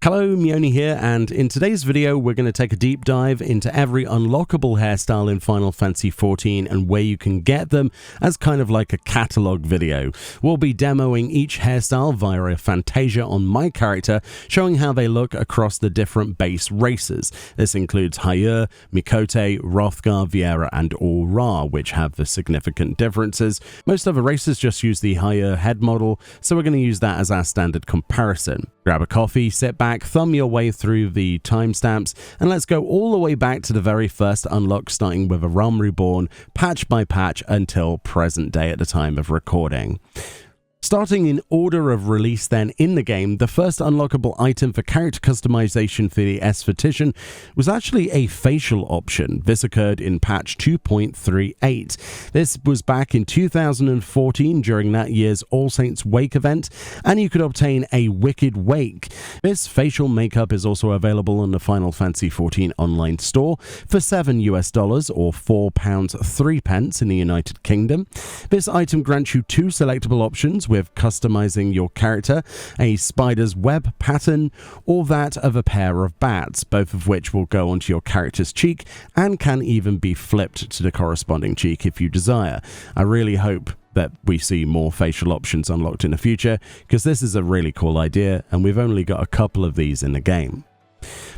Hello, Meoni here, and in today's video we're going to take a deep dive into every unlockable hairstyle in Final Fantasy XIV and where you can get them as kind of like a catalogue video. We'll be demoing each hairstyle via a Fantasia on my character, showing how they look across the different base races. This includes Gyr, Miqo'te, Hrothgar, Viera, and Aura, which have the significant differences. Most other races just use the Gyr head model, so we're going to use that as our standard comparison. Grab a coffee, sit back, thumb your way through the timestamps, and let's go all the way back to the very first unlock, starting with A Realm Reborn, patch by patch until present day at the time of recording. Starting in order of release then in the game, the first unlockable item for character customization for the Esthetian was actually a facial option. This occurred in patch 2.38. This was back in 2014 during that year's All Saints Wake event, and you could obtain a Wicked Wake. This facial makeup is also available on the Final Fantasy XIV online store for $7 or £4.03 in the United Kingdom. This item grants you two selectable options, with customizing your character, a spider's web pattern, or that of a pair of bats, both of which will go onto your character's cheek and can even be flipped to the corresponding cheek if you desire. I really hope that we see more facial options unlocked in the future, because this is a really cool idea and we've only got a couple of these in the game.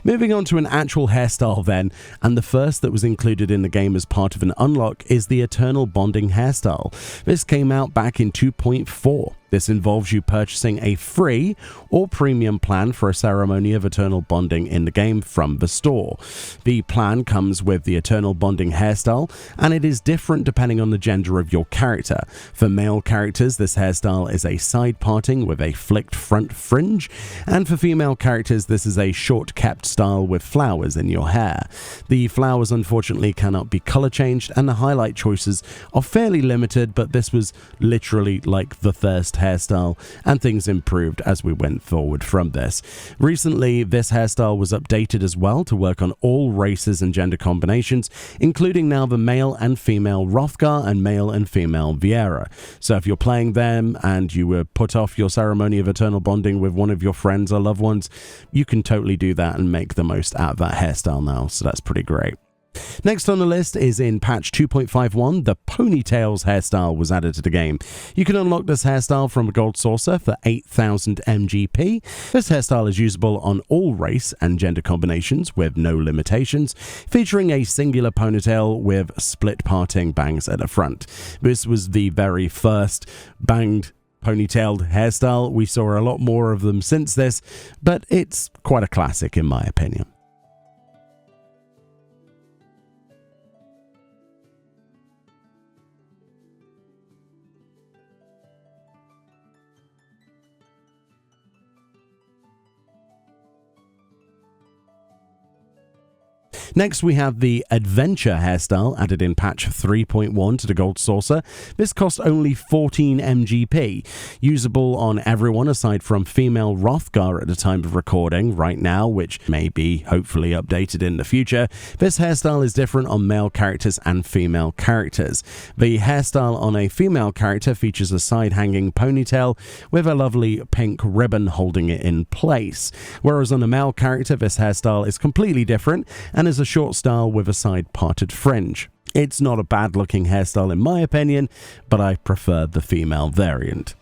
Moving on to an actual hairstyle then, and the first that was included in the game as part of an unlock is the Eternal Bonding hairstyle. This came out back in 2.4. This involves you purchasing a free or premium plan for a ceremony of eternal bonding in the game from the store. The plan comes with the Eternal Bonding hairstyle, and it is different depending on the gender of your character. For male characters, this hairstyle is a side parting with a flicked front fringe, and for female characters, this is a short kept style with flowers in your hair. The flowers unfortunately cannot be color changed, and the highlight choices are fairly limited, but this was literally like the first hairstyle, and things improved as we went forward from this. Recently, this hairstyle was updated as well to work on all races and gender combinations, including now the male and female Hrothgar and male and female Viera. So if you're playing them and you were put off your ceremony of eternal bonding with one of your friends or loved ones, you can totally do that and make the most out of that hairstyle now, so that's pretty great. Next on the list is in patch 2.51, the Ponytails hairstyle was added to the game. You can unlock this hairstyle from a gold saucer for 8,000 MGP. This hairstyle is usable on all race and gender combinations with no limitations, featuring a singular ponytail with split parting bangs at the front. This was the very first banged ponytailed hairstyle. We saw a lot more of them since this, but it's quite a classic in my opinion. Next, we have the Adventure hairstyle added in patch 3.1 to the gold saucer. This cost only 14 MGP, usable on everyone aside from female Hrothgar at the time of recording right now, which may be hopefully updated in the future. This hairstyle is different on male characters and female characters. The hairstyle on a female character features a side-hanging ponytail with a lovely pink ribbon holding it in place, whereas on a male character this hairstyle is completely different and is a short style with a side parted fringe. It's not a bad looking hairstyle in my opinion, but I prefer the female variant.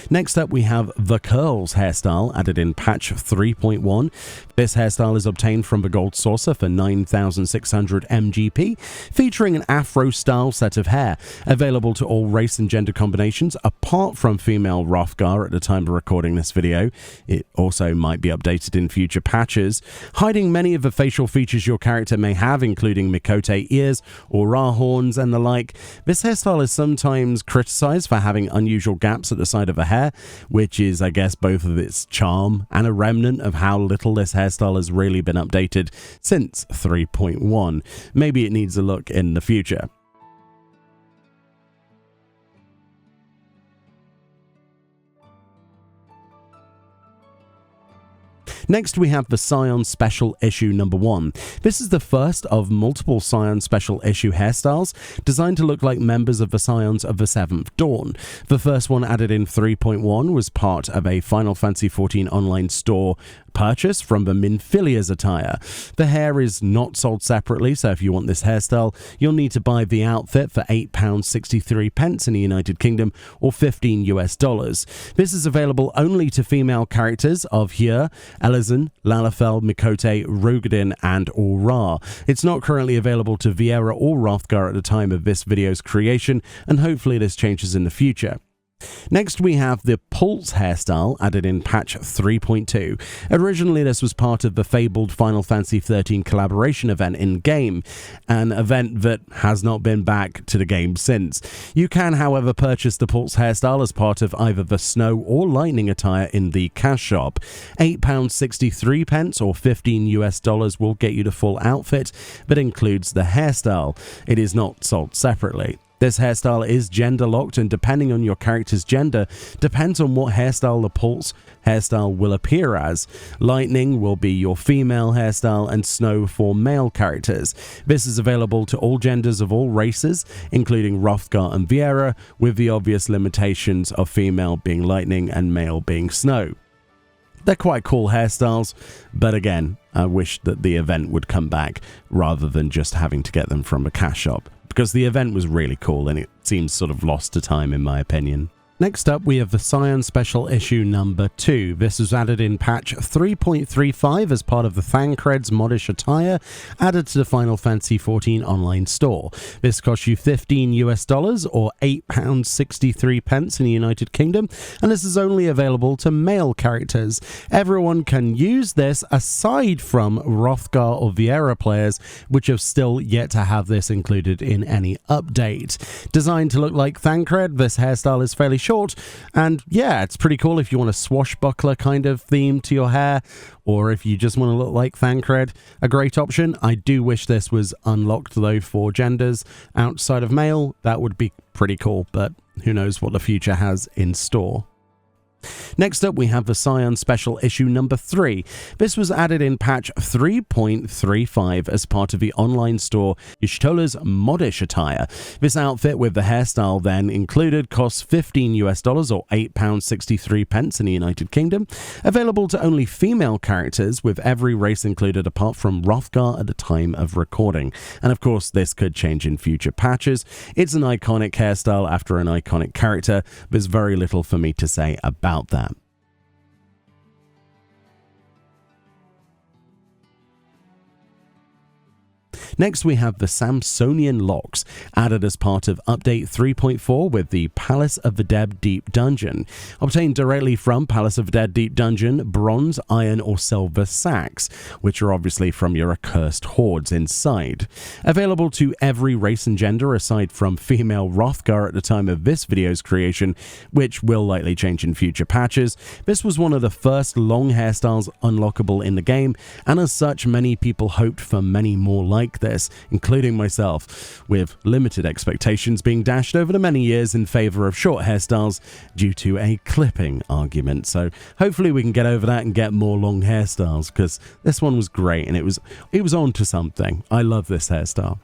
Next up, we have the Curls hairstyle added in patch 3.1. This hairstyle is obtained from the gold saucer for 9,600 MGP, featuring an afro-style set of hair, available to all race and gender combinations, apart from female Hrothgar at the time of recording this video. It also might be updated in future patches, hiding many of the facial features your character may have, including Miqo'te ears, aura horns, and the like. This hairstyle is sometimes criticized for having unusual gaps at the side of the hair, which is, I guess, both of its charm and a remnant of how little this hair hairstyle has really been updated since 3.1. Maybe it needs a look in the future. Next, we have the Scion Special Issue number 1. This is the first of multiple Scion Special Issue hairstyles designed to look like members of the Scions of the 7th Dawn. The first one, added in 3.1, was part of a Final Fantasy XIV online store purchase from the Minfilia's attire. The hair is not sold separately, so if you want this hairstyle, you'll need to buy the outfit for £8.63 in the United Kingdom or $15 US. This is available only to female characters of Gyr, Alisae, Lalafell, Miqo'te, Rogadin, and Aura. It's not currently available to Viera or Hrothgar at the time of this video's creation, and hopefully this changes in the future. Next, we have the Pulse hairstyle added in patch 3.2. Originally, this was part of the fabled Final Fantasy XIII collaboration event in-game, an event that has not been back to the game since. You can, however, purchase the Pulse hairstyle as part of either the Snow or Lightning attire in the cash shop. £8.63 or $15 will get you the full outfit, but includes the hairstyle. It is not sold separately. This hairstyle is gender locked, and depending on your character's gender, depends on what hairstyle the Pulse hairstyle will appear as. Lightning will be your female hairstyle and Snow for male characters. This is available to all genders of all races, including Hrothgar and Viera, with the obvious limitations of female being Lightning and male being Snow. They're quite cool hairstyles, but again, I wish that the event would come back rather than just having to get them from a cash shop, because the event was really cool and it seems sort of lost to time in my opinion. Next up, we have the Scion Special Issue number 2. This was added in patch 3.35 as part of the Thancred's modish attire added to the Final Fantasy XIV online store. This costs you $15 or £8.63 in the United Kingdom, and this is only available to male characters. Everyone can use this aside from Hrothgar or Viera players, which have still yet to have this included in any update. Designed to look like Thancred, this hairstyle is fairly short, and yeah, it's pretty cool if you want a swashbuckler kind of theme to your hair, or if you just want to look like Thancred, a great option. I do wish this was unlocked though for genders outside of male. That would be pretty cool, but who knows what the future has in store. Next up, we have the Scion Special Issue number 3. This was added in patch 3.35 as part of the online store Yshtola's modish attire. This outfit with the hairstyle then included costs $15 or £8.63 in the United Kingdom. Available to only female characters, with every race included apart from Hrothgar at the time of recording. And of course, this could change in future patches. It's an iconic hairstyle after an iconic character. There's very little for me to say about that. Next, we have the Samsonian Locks, added as part of Update 3.4 with the Palace of the Dead Deep Dungeon. Obtained directly from Palace of the Dead Deep Dungeon, bronze, iron, or silver sacks, which are obviously from your accursed hordes inside. Available to every race and gender aside from female Hrothgar at the time of this video's creation, which will likely change in future patches. This was one of the first long hairstyles unlockable in the game, and as such, many people hoped for many more like this, including myself, with limited expectations being dashed over the many years in favor of short hairstyles due to a clipping argument. So hopefully we can get over that and get more long hairstyles, because this one was great and it was on to something. I love this hairstyle.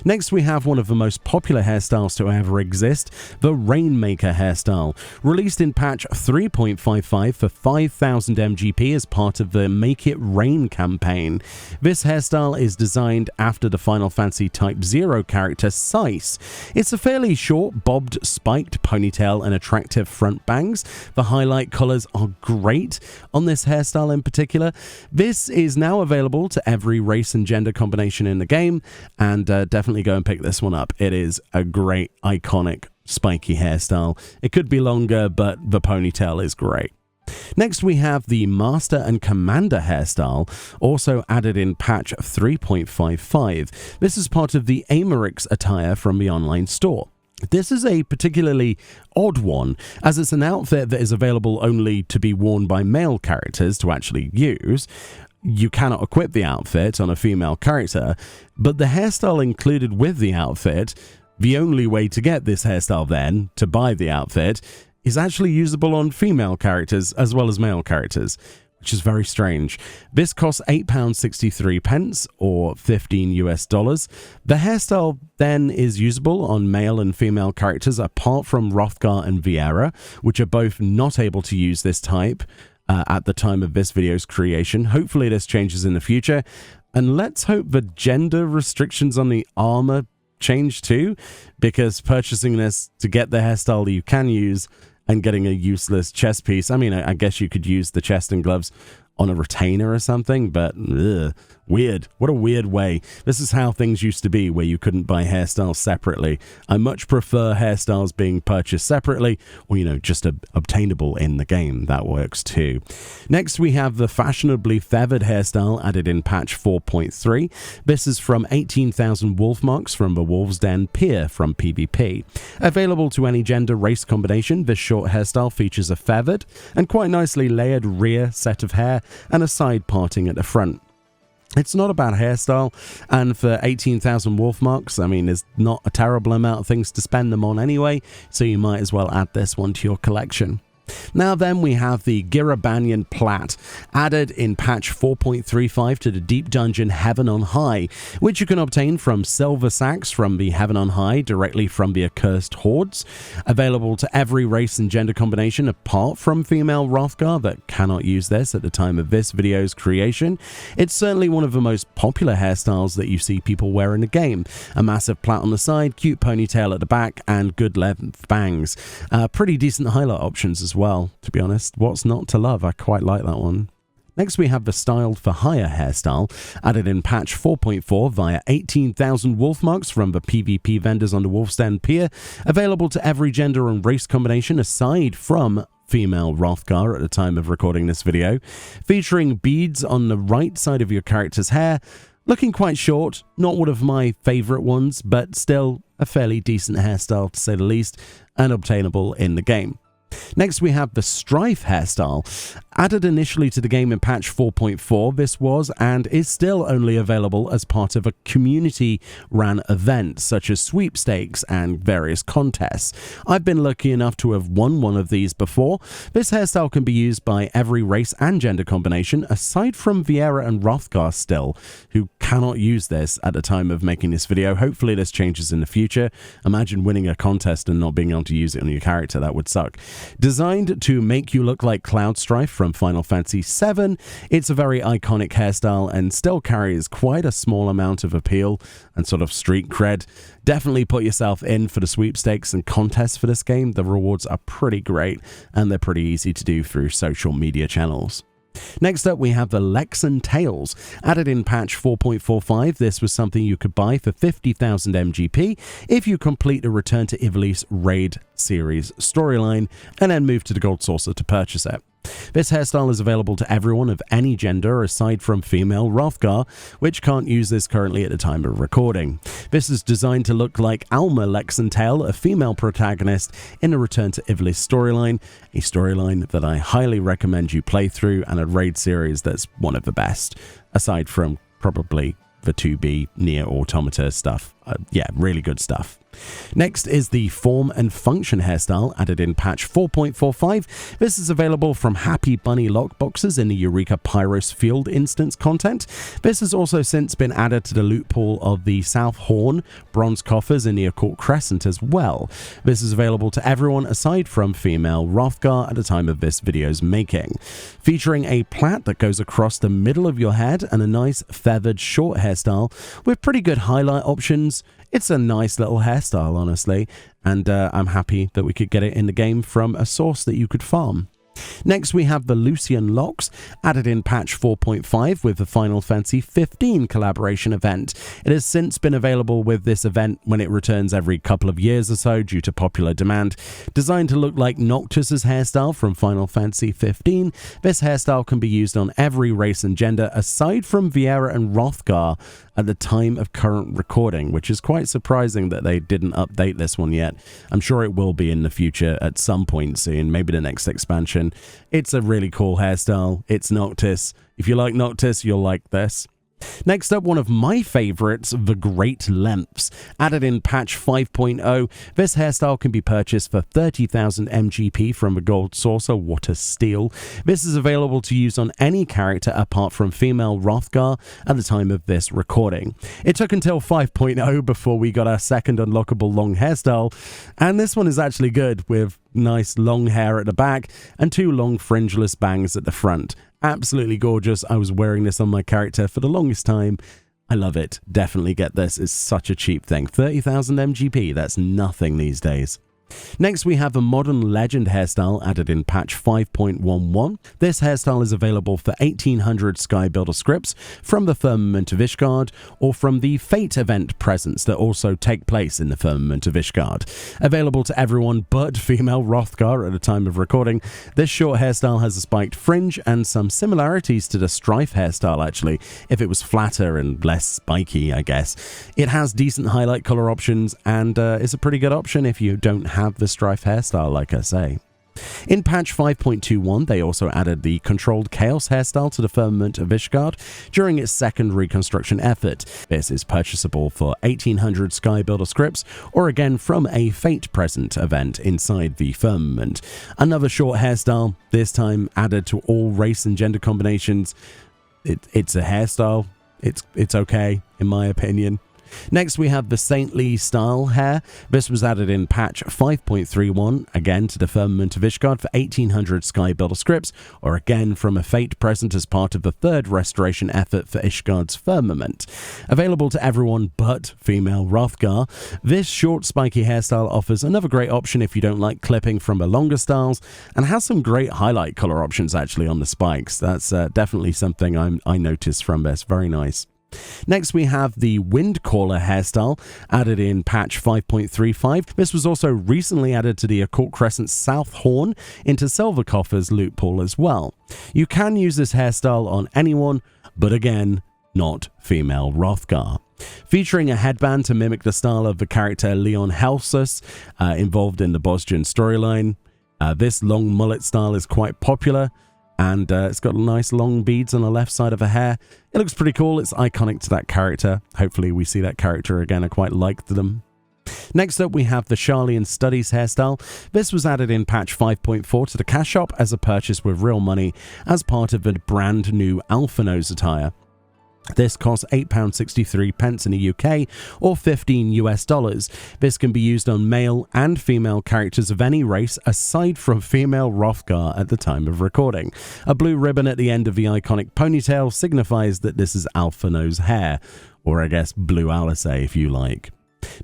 Next, we have one of the most popular hairstyles to ever exist, the Rainmaker hairstyle. Released in patch 3.55 for 5,000 MGP as part of the Make It Rain campaign. This hairstyle is designed after the Final Fantasy Type 0 character Sice. It's a fairly short, bobbed, spiked ponytail and attractive front bangs. The highlight colours are great on this hairstyle in particular. This is now available to every race and gender combination in the game, and definitely go and pick this one up. It is a great, iconic, spiky hairstyle. It could be longer, but the ponytail is great. Next, we have the Master and Commander hairstyle, also added in patch 3.55. This is part of the Aymeric's attire from the online store. This is a particularly odd one, as it's an outfit that is available only to be worn by male characters to actually use. you cannot equip the outfit on a female character, but the hairstyle included with the outfit, the only way to get this hairstyle then, to buy the outfit, is actually usable on female characters as well as male characters, which is very strange. This costs £8.63 or $15 US. The hairstyle then is usable on male and female characters apart from Hrothgar and Viera, which are both not able to use this type at the time of this video's creation. Hopefully this changes in the future, and let's hope the gender restrictions on the armor change too, because purchasing this to get the hairstyle that you can use and getting a useless chest piece, I mean, I guess you could use the chest and gloves on a retainer or something, but weird. What a weird way. This is how things used to be, where you couldn't buy hairstyles separately. I much prefer hairstyles being purchased separately, or, you know, just obtainable in the game. That works too. Next, we have the Fashionably Feathered hairstyle added in patch 4.3. This is from 18,000 wolf marks from the Wolf's Den Pier from PvP. Available to any gender race combination, this short hairstyle features a feathered and quite nicely layered rear set of hair and a side parting at the front. It's not a bad hairstyle, and for 18,000 wolf marks, I mean, there's not a terrible amount of things to spend them on anyway, so you might as well add this one to your collection. Now then, we have the Gyr Abanian Plait, added in patch 4.35 to the Deep Dungeon Heaven on High, which you can obtain from silver sacks from the Heaven on High directly from the Accursed Hordes. Available to every race and gender combination apart from female Hrothgar that cannot use this at the time of this video's creation. It's certainly one of the most popular hairstyles that you see people wear in the game. A massive plait on the side, cute ponytail at the back, and good length bangs. Pretty decent highlight options as well, to be honest. What's not to love? I quite like that one. Next, we have the Styled for Hire hairstyle, added in patch 4.4 via 18,000 wolf marks from the PvP vendors on the Wolf's Den Pier, available to every gender and race combination aside from female Hrothgar at the time of recording this video, featuring beads on the right side of your character's hair, looking quite short, not one of my favourite ones, but still a fairly decent hairstyle to say the least, and obtainable in the game. Next, we have the Strife hairstyle. Added initially to the game in patch 4.4, this was and is still only available as part of a community-ran event, such as sweepstakes and various contests. I've been lucky enough to have won one of these before. This hairstyle can be used by every race and gender combination, aside from Viera and Hrothgar still, who cannot use this at the time of making this video. Hopefully this changes in the future. Imagine winning a contest and not being able to use it on your character. That would suck. Designed to make you look like Cloud Strife from Final Fantasy VII, it's a very iconic hairstyle and still carries quite a small amount of appeal and sort of street cred. Definitely put yourself in for the sweepstakes and contests for this game. The rewards are pretty great and they're pretty easy to do through social media channels. Next up, we have the Lexen Tails. Added in patch 4.45, this was something you could buy for 50,000 MGP if you complete the Return to Ivalice Raid series storyline and then move to the Gold Saucer to purchase it. This hairstyle is available to everyone of any gender aside from female Hrothgar, which can't use this currently at the time of recording. This is designed to look like Alma Lexen Tail, a female protagonist in the Return to Ivalice storyline, a storyline that I highly recommend you play through and a raid series that's one of the best, aside from probably the 2B Nier Automata stuff. Yeah, really good stuff. Next is the Form and Function hairstyle, added in patch 4.45. This is available from Happy Bunny lockboxes in the Eureka Pyros Field instance content. This has also since been added to the loot pool of the South Horn bronze coffers in the Occult Crescent as well. This is available to everyone aside from female Hrothgar at the time of this video's making. Featuring a plait that goes across the middle of your head and a nice feathered short hairstyle with pretty good highlight options. It's a nice little hairstyle, honestly, and I'm happy that we could get it in the game from a source that you could farm. Next, we have the Lucian Locks, added in patch 4.5 with the Final Fantasy XV collaboration event. It has since been available with this event when it returns every couple of years or so due to popular demand. Designed to look like Noctis's hairstyle from Final Fantasy XV, this hairstyle can be used on every race and gender aside from Viera and Hrothgar at the time of current recording, which is quite surprising that they didn't update this one yet. I'm sure it will be in the future at some point soon, maybe the next expansion. version. It's a really cool hairstyle. It's Noctis. If you like Noctis, you'll like this. Next up, one of my favorites, the Great Lengths. Added in patch 5.0, this hairstyle can be purchased for 30,000 MGP from a gold saucer. What a steal. This is available to use on any character apart from female Hrothgar at the time of this recording. It took until 5.0 before we got our second unlockable long hairstyle, and this one is actually good, with nice long hair at the back and 2 long fringeless bangs at the front. Absolutely gorgeous. I was wearing this on my character for the longest time. I love it. Definitely get this. It's such a cheap thing. 30,000 MGP. That's nothing these days. Next, we have a modern legend hairstyle added in patch 5.11. This hairstyle is available for 1800 Sky Builder scripts from the Firmament of Ishgard or from the Fate event presents that also take place in the Firmament of Ishgard. Available to everyone but female Hrothgar at the time of recording, this short hairstyle has a spiked fringe and some similarities to the Strife hairstyle actually, if it was flatter and less spiky, I guess. It has decent highlight color options and is a pretty good option if you don't have the Strife hairstyle, like I say. In patch 5.21, they also added the Controlled Chaos hairstyle to the Firmament of Ishgard during its second reconstruction effort. This is purchasable for 1800 Sky Builder scripts, or again from a Fate present event inside the Firmament. Another short hairstyle, this time added to all race and gender combinations. It's a hairstyle. It's okay, in my opinion. Next, we have the Saintly Style hair. This was added in patch 5.31, again to the Firmament of Ishgard for 1800 Sky Builder scripts, or again from a Fate present as part of the third restoration effort for Ishgard's Firmament. Available to everyone but female Hrothgar, this short spiky hairstyle offers another great option if you don't like clipping from the longer styles, and has some great highlight color options actually on the spikes. That's definitely something I noticed from this. Very nice. Next, we have the Windcaller hairstyle, added in patch 5.35. This was also recently added to the Occult Crescent South Horn into Silvercoffer's loot pool as well. You can use this hairstyle on anyone, but again, not female Hrothgar. Featuring a headband to mimic the style of the character Leon Helsus, involved in the Bosgen storyline. This long mullet style is quite popular, and it's got nice long beads on the left side of her hair. It looks pretty cool. It's iconic to that character. Hopefully we see that character again. I quite liked them. Next up, we have the Sharlayan Studies hairstyle. This was added in patch 5.4 to the cash shop as a purchase with real money as part of a brand new Alphinaud attire. This costs £8.63 in the UK or $15 US. This can be used on male and female characters of any race aside from female Hrothgar at the time of recording. A blue ribbon at the end of the iconic ponytail signifies that this is Alphinaud's hair, or I guess blue Alisae if you like.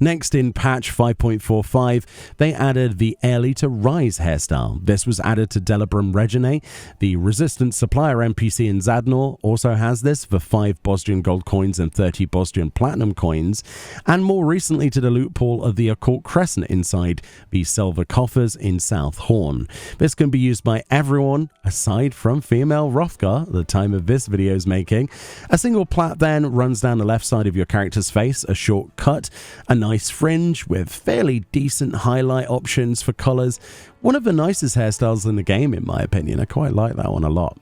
Next, in patch 5.45, they added the Early to Rise hairstyle. This was added to Delabrum Regine. The Resistance Supplier NPC in Zadnor also has this for 5 Bosgen gold coins and 30 Bosgen platinum coins, and more recently to the loot pool of the Occult Crescent inside the Silver Coffers in South Horn. This can be used by everyone aside from female Hrothgar at the time of this video's making. A single plat then runs down the left side of your character's face, a short cut, a nice fringe with fairly decent highlight options for colors. One of the nicest hairstyles in the game in my opinion. I quite like that one a lot.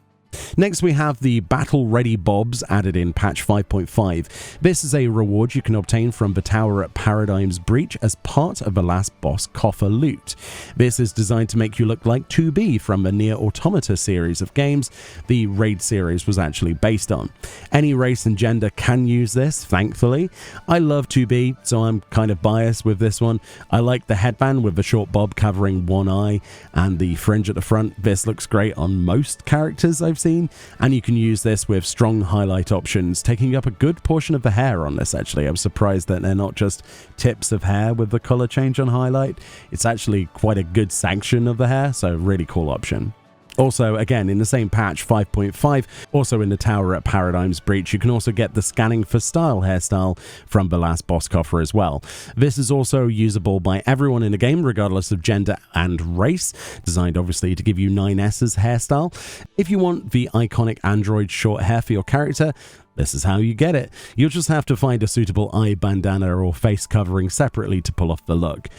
Next, we have the Battle Ready Bobs added in patch 5.5. This is a reward you can obtain from the Tower at Paradigm's Breach as part of the last boss coffer loot. This is designed to make you look like 2B from the Nier Automata series of games the Raid series was actually based on. Any race and gender can use this, thankfully. I love 2B, so I'm kind of biased with this one. I like the headband with the short bob covering one eye and the fringe at the front. This looks great on most characters I've seen, and you can use this with strong highlight options, taking up a good portion of the hair on this actually. I'm surprised that they're not just tips of hair with the color change on highlight. It's actually quite a good section of the hair, so really cool option. Also, again, in the same patch 5.5, also in the Tower at Paradigm's Breach, you can also get the Scanning for Style hairstyle from the last boss coffer as well. This is also usable by everyone in the game, regardless of gender and race, designed obviously to give you 9S's hairstyle. If you want the iconic android short hair for your character, this is how you get it. You'll just have to find a suitable eye bandana or face covering separately to pull off the look.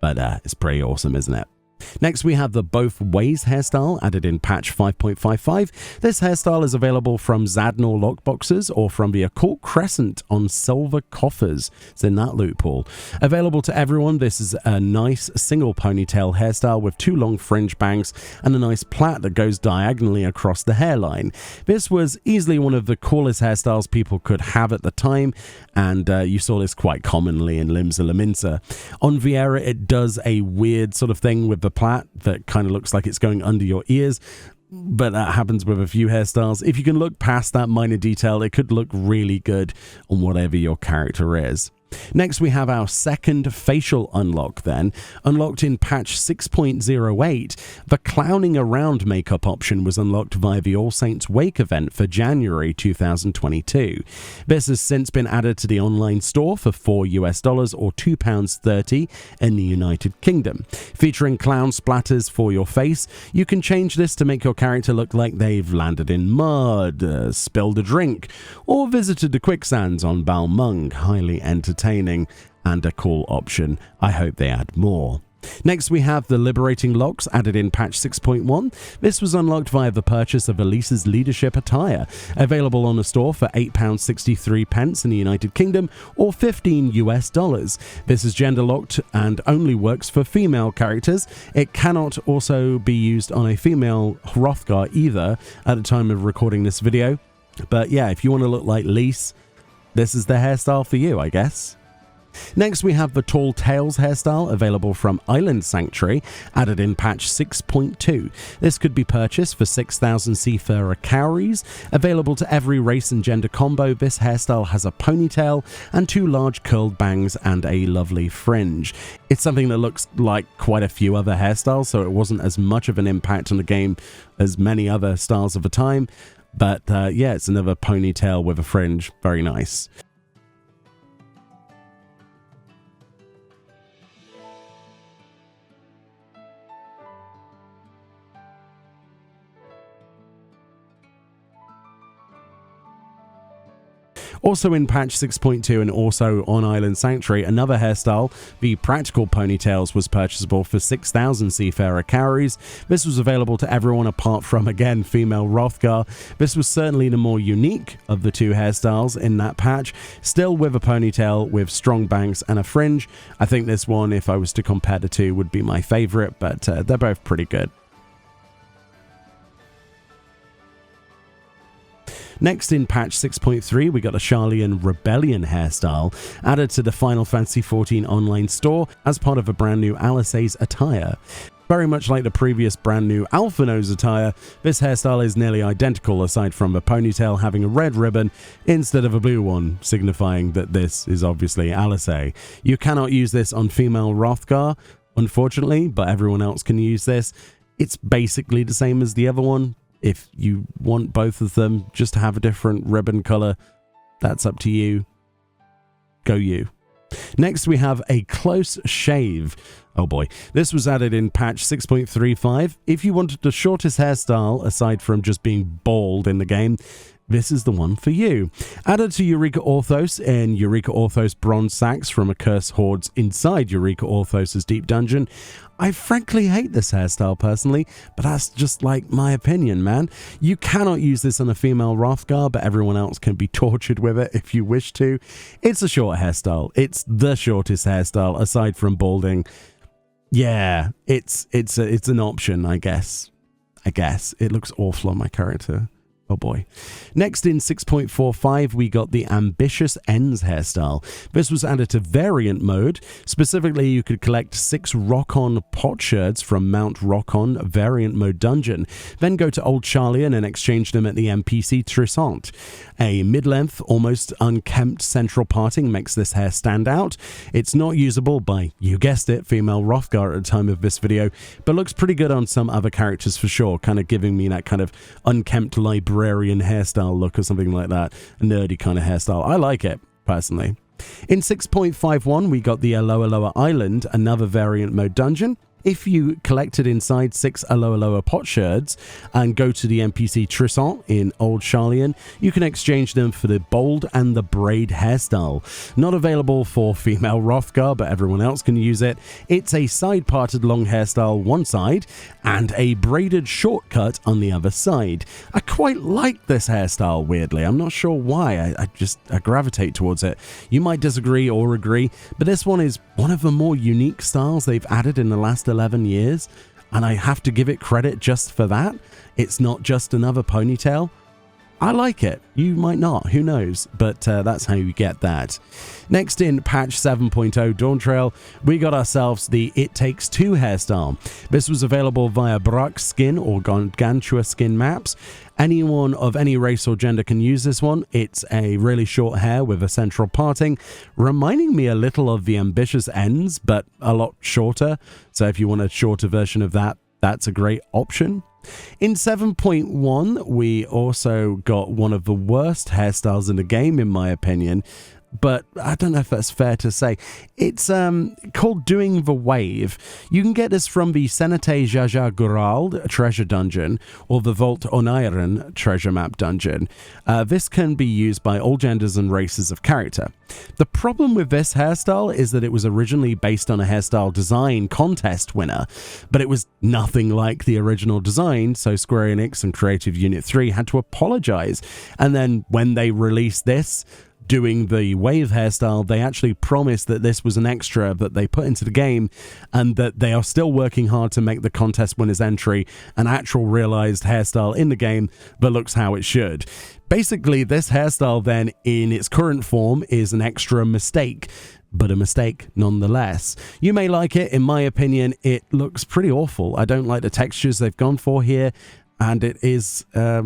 But it's pretty awesome, isn't it? Next, we have the both ways hairstyle added in patch 5.55. This hairstyle is available from Zadnor lockboxes or from the occult crescent on silver coffers. It's in that loophole. Available to everyone, this is a nice single ponytail hairstyle with 2 long fringe bangs and a nice plait that goes diagonally across the hairline. This was easily one of the coolest hairstyles people could have at the time, and you saw this quite commonly in Limsa Laminsa. On Viera, it does a weird sort of thing with the plait that kind of looks like it's going under your ears, but that happens with a few hairstyles. If you can look past that minor detail, it could look really good on whatever your character is. Next, we have our second facial unlock then. Unlocked in patch 6.08, the clowning around makeup option was unlocked via the All Saints Wake event for January 2022. This has since been added to the online store for $4 or £2.30 in the United Kingdom. Featuring clown splatters for your face, you can change this to make your character look like they've landed in mud, spilled a drink, or visited the quicksands on Balmung. Highly entertaining and a cool option. I hope they add more. Next, we have the Liberating Locks added in patch 6.1. This was unlocked via the purchase of Alisae's leadership attire, available on the store for £8.63 in the United Kingdom or $15. This is gender locked and only works for female characters. It cannot also be used on a female Hrothgar either at the time of recording this video. But yeah, if you want to look like Lise, this is the hairstyle for you, I guess. Next, we have the Tall Tails hairstyle, available from Island Sanctuary, added in patch 6.2. This could be purchased for 6,000 Seafarer cowries. Available to every race and gender combo, this hairstyle has a ponytail and 2 large curled bangs and a lovely fringe. It's something that looks like quite a few other hairstyles, so it wasn't as much of an impact on the game as many other styles of the time. But yeah, it's another ponytail with a fringe. Very nice. Also in patch 6.2 and also on Island Sanctuary, another hairstyle, the Practical Ponytails, was purchasable for 6,000 Seafarer cowries. This was available to everyone apart from, again, female Hrothgar. This was certainly the more unique of the 2 hairstyles in that patch, still with a ponytail with strong bangs and a fringe. I think this one, if I was to compare the 2, would be my favorite, but they're both pretty good. Next, in patch 6.3, we got a Sharlayan Rebellion hairstyle added to the Final Fantasy XIV online store as part of a brand new Alisae's attire. Very much like the previous brand new Alphinaud's attire, this hairstyle is nearly identical aside from the ponytail having a red ribbon instead of a blue one, signifying that this is obviously Alisae. You cannot use this on female Hrothgar, unfortunately, but everyone else can use this. It's basically the same as the other one. If you want both of them just to have a different ribbon color, that's up to you. Go you. Next, we have a close shave. Oh boy. This was added in patch 6.35. If you wanted the shortest hairstyle, aside from just being bald in the game, this is the one for you. Added to Eureka Orthos in Eureka Orthos bronze sacks from Accursed Hordes inside Eureka Orthos' deep dungeon. I frankly hate this hairstyle personally, but that's just like my opinion, man. You cannot use this on a female Hrothgar, but everyone else can be tortured with it if you wish to. It's a short hairstyle. It's the shortest hairstyle aside from balding. Yeah, it's an option, I guess. It looks awful on my character. Oh boy. Next, in 6.45, we got the Ambitious Ends hairstyle. This was added to variant mode. Specifically, you could collect 6 Rock-On potsherds from Mount Rock-On variant mode dungeon, then go to Old Sharlayan and exchange them at the NPC Trissant. A mid-length, almost unkempt central parting makes this hair stand out. It's not usable by, you guessed it, female Hrothgar at the time of this video, but looks pretty good on some other characters for sure, kind of giving me that kind of unkempt librarian hairstyle look or something like that. A nerdy kind of hairstyle. I like it, personally. In 6.51, we got the Aloha Island, another variant mode dungeon. If you collected inside 6 Aloha potsherds and go to the NPC Trisant in Old Sharlayan, you can exchange them for the Bold and the Braid hairstyle. Not available for female Rothgar, but everyone else can use it. It's a side-parted long hairstyle one side and a braided shortcut on the other side. I quite like this hairstyle, weirdly. I'm not sure why. I gravitate towards it. You might disagree or agree, but this one is one of the more unique styles they've added in the last 11 years, and I have to give it credit just for that. It's not just another ponytail. I like it. You might not, who knows, but that's how you get that. Next in patch 7.0 Dawntrail, we got ourselves the It Takes Two hairstyle. This was available via Brack skin or Gargantua skin maps. Anyone of any race or gender can use this one. It's a really short hair with a central parting, reminding me a little of the Ambitious Ends, but a lot shorter. So if you want a shorter version of that, that's a great option. In 7.1, we also got one of the worst hairstyles in the game, in my opinion, but I don't know if that's fair to say. It's called Doing the Wave. You can get this from the Senate Jaja Gurald treasure dungeon or the Vault Onairan treasure map dungeon. This can be used by all genders and races of character. The problem with this hairstyle is that it was originally based on a hairstyle design contest winner, but it was nothing like the original design, so Square Enix and Creative Unit 3 had to apologize. And then when they released this, Doing the Wave hairstyle, they actually promised that this was an extra that they put into the game and that they are still working hard to make the contest winner's entry an actual realized hairstyle in the game that looks how it should. Basically, this hairstyle then in its current form is an extra mistake, but a mistake nonetheless. You may like it. In my opinion, it looks pretty awful. I don't like the textures they've gone for here. And it is, I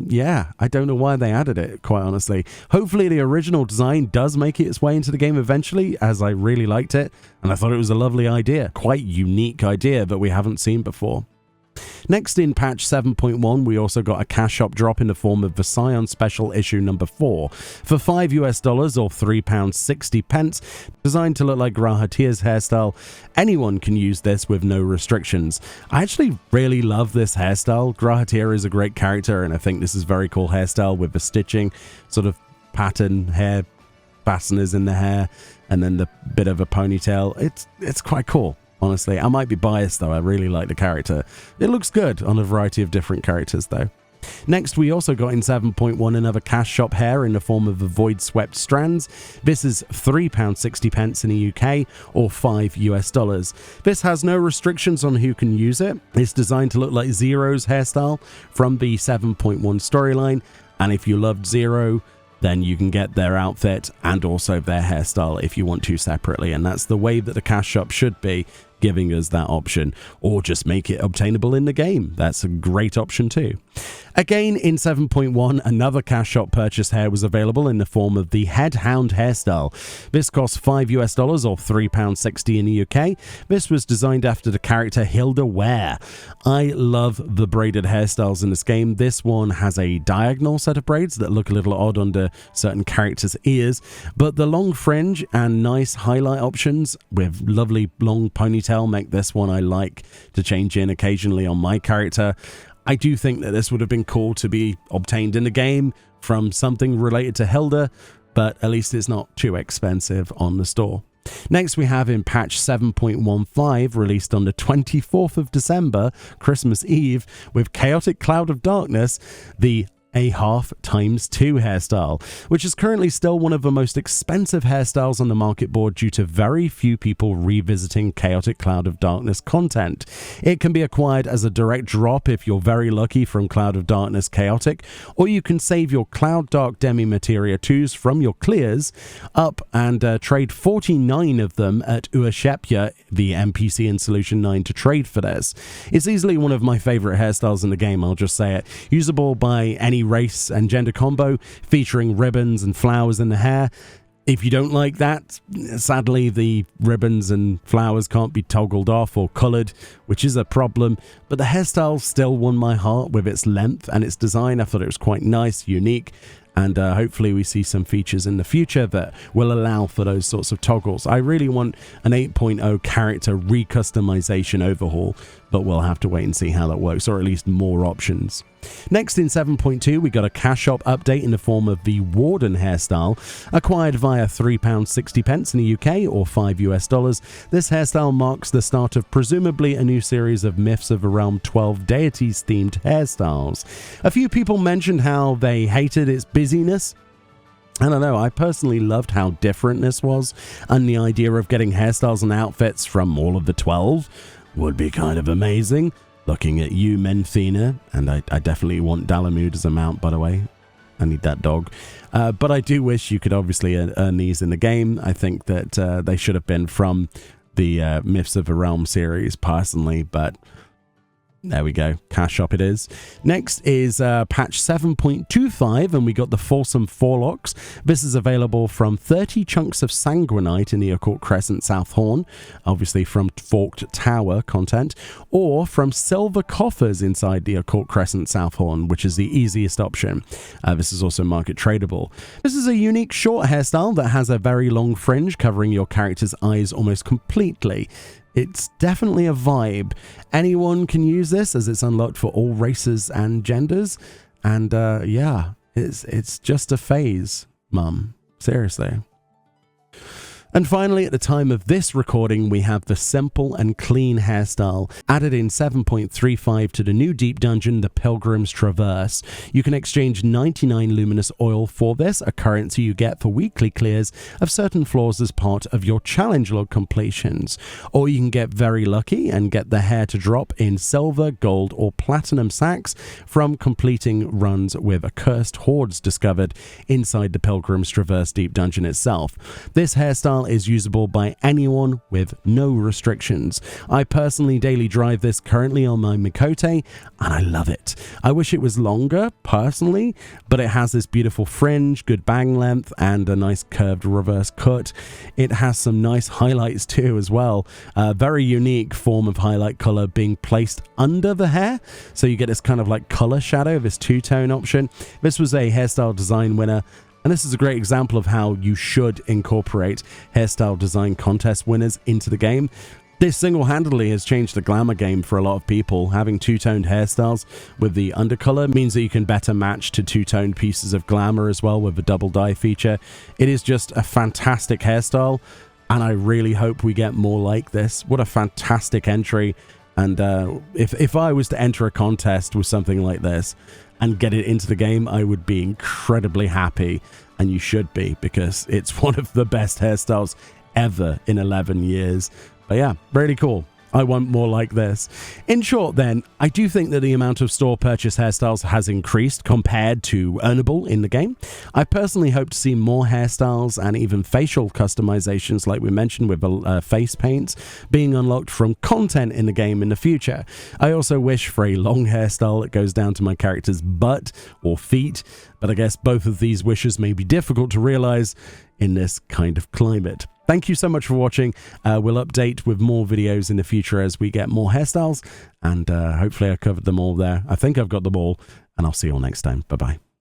don't know why they added it, quite honestly. Hopefully the original design does make its way into the game eventually, as I really liked it. And I thought it was a lovely idea. Quite unique idea that we haven't seen before. Next in patch 7.1, we also got a cash shop drop in the form of the Scion special issue number 4 for $5 or £3.60, designed to look like GrahaTia's hairstyle. Anyone can use this with no restrictions. I actually really love this hairstyle. GrahaTia is a great character, and I think this is a very cool hairstyle with the stitching, sort of pattern hair fasteners in the hair, and then the bit of a ponytail. It's quite cool. Honestly, I might be biased though. I really like the character. It looks good on a variety of different characters though. Next, we also got in 7.1 another cash shop hair in the form of the Voidswept Strands. This is £3.60 in the UK or $5. This has no restrictions on who can use it. It's designed to look like Zero's hairstyle from the 7.1 storyline, and if you loved Zero, then you can get their outfit and also their hairstyle if you want to separately, and that's the way that the cash shop should be, giving us that option, or just make it obtainable in the game. That's a great option too. Again, in 7.1, another cash shop purchase hair was available in the form of the Hound hairstyle. This costs $5 or £3.60 in the UK. This was designed after the character Hilda Ware. I love the braided hairstyles in this game. This one has a diagonal set of braids that look a little odd under certain characters' ears, but the long fringe and nice highlight options with lovely long ponytail make this one I like to change in occasionally on my character. I do think that this would have been cool to be obtained in the game from something related to Hilda, but at least it's not too expensive on the store. Next, we have in patch 7.15, released on the 24th of December, Christmas Eve, with Chaotic Cloud of Darkness, the A half × 2 hairstyle, which is currently still one of the most expensive hairstyles on the market board due to very few people revisiting Chaotic Cloud of Darkness content. It can be acquired as a direct drop if you're very lucky from Cloud of Darkness Chaotic, or you can save your Cloud Dark Demi Materia 2s from your clears up and trade 49 of them at Uashepia, the NPC in Solution 9, to trade for this. It's easily one of my favorite hairstyles in the game, I'll just say it. Usable by any race and gender combo, featuring ribbons and flowers in the hair. If you don't like that, sadly the ribbons and flowers can't be toggled off or coloured, which is a problem, but the hairstyle still won my heart with its length and its design. I thought it was quite nice, unique, And hopefully we see some features in the future that will allow for those sorts of toggles. I really want an 8.0 character recustomization overhaul, but we'll have to wait and see how that works, or at least more options. Next, in 7.2, we got a cash shop update in the form of the Warden hairstyle, acquired via £3.60 in the UK or $5 US. This hairstyle marks the start of presumably a new series of Myths of the Realm 12 deities themed hairstyles. A few people mentioned how they hated its busyness. I don't know, I personally loved how different this was, and the idea of getting hairstyles and outfits from all of the 12 would be kind of amazing. Looking at you, Minfilia, and I definitely want Dalamud as a mount, by the way. I need that dog. But I do wish you could obviously earn these in the game. I think that they should have been from the Myths of the Realm series, personally, but there we go. Cash shop it is. Next is patch 7.25, and we got the Fulsome Forelocks. This is available from 30 chunks of Sanguinite in the Occult Crescent South Horn, obviously from Forked Tower content, or from silver coffers inside the Occult Crescent South Horn, which is the easiest option. This is also market tradable. This is a unique short hairstyle that has a very long fringe covering your character's eyes almost completely. It's definitely a vibe. Anyone can use this, as it's unlocked for all races and genders. And yeah, it's just a phase, mum. Seriously. And finally, at the time of this recording, we have the simple and clean hairstyle added in 7.35 to the new deep dungeon, the Pilgrim's Traverse. You can exchange 99 luminous oil for this, a currency you get for weekly clears of certain floors as part of your challenge log completions. Or you can get very lucky and get the hair to drop in silver, gold, or platinum sacks from completing runs with accursed hordes discovered inside the Pilgrim's Traverse deep dungeon itself. This hairstyle is usable by anyone with no restrictions. I personally daily drive this currently on my Mikote, and I love it. I wish it was longer, personally, but it has this beautiful fringe, good bang length, and a nice curved reverse cut. It has some nice highlights too as well. A very unique form of highlight color being placed under the hair, so you get this kind of like color shadow, this two-tone option. This was a hairstyle design winner, and this is a great example of how you should incorporate hairstyle design contest winners into the game. This single-handedly has changed the glamour game for a lot of people. Having two-toned hairstyles with the undercolor means that you can better match to two-toned pieces of glamour as well with the double dye feature. It is just a fantastic hairstyle, and I really hope we get more like this. What a fantastic entry. And if I was to enter a contest with something like this and get it into the game, I would be incredibly happy, and you should be, because it's one of the best hairstyles ever in 11 years. But yeah, really cool. I want more like this. In short then, I do think that the amount of store purchase hairstyles has increased compared to earnable in the game. I personally hope to see more hairstyles and even facial customizations, like we mentioned with face paints, being unlocked from content in the game in the future. I also wish for a long hairstyle that goes down to my character's butt or feet, but I guess both of these wishes may be difficult to realize in this kind of climate. Thank you so much for watching. We'll update with more videos in the future as we get more hairstyles, and hopefully I covered them all there. I think I've got them all, and I'll see you all next time. Bye-bye.